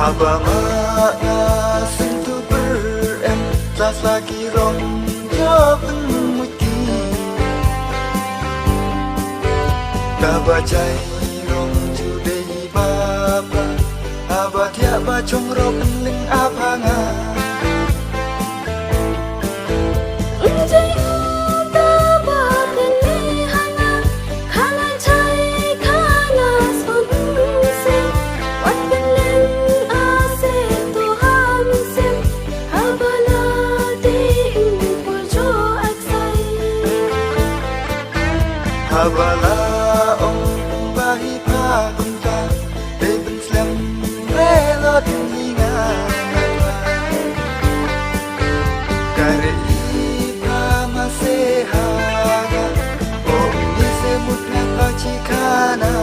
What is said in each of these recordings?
Apa makna sentuh berem tas lagi rom jawaban muti tak baca rom judei baba abah tiap bacong rom ling apa nga Habala ong bahi pa kunta Deben slam relot hinga Kare ipa masehaga Oh ni semut ng pachikana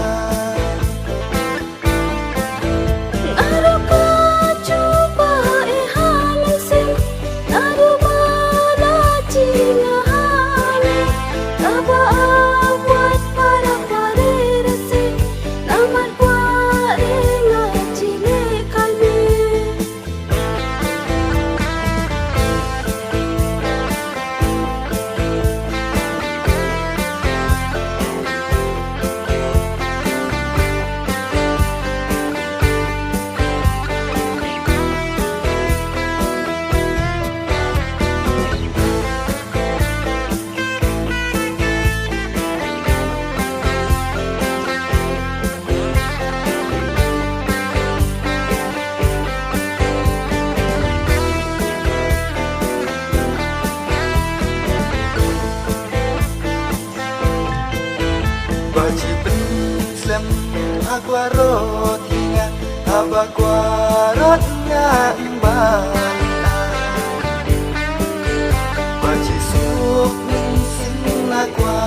Baci penslam aqua rotinga abaqua rotna mbana Baci suk min aqua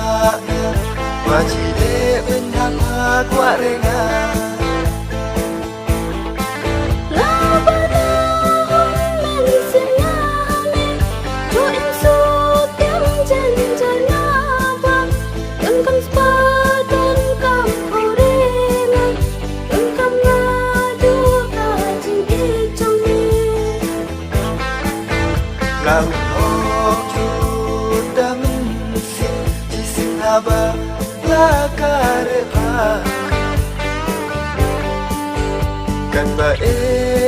baci de ben aqua renga Kau sudah mensing Jisim haba lakarepa Kan bae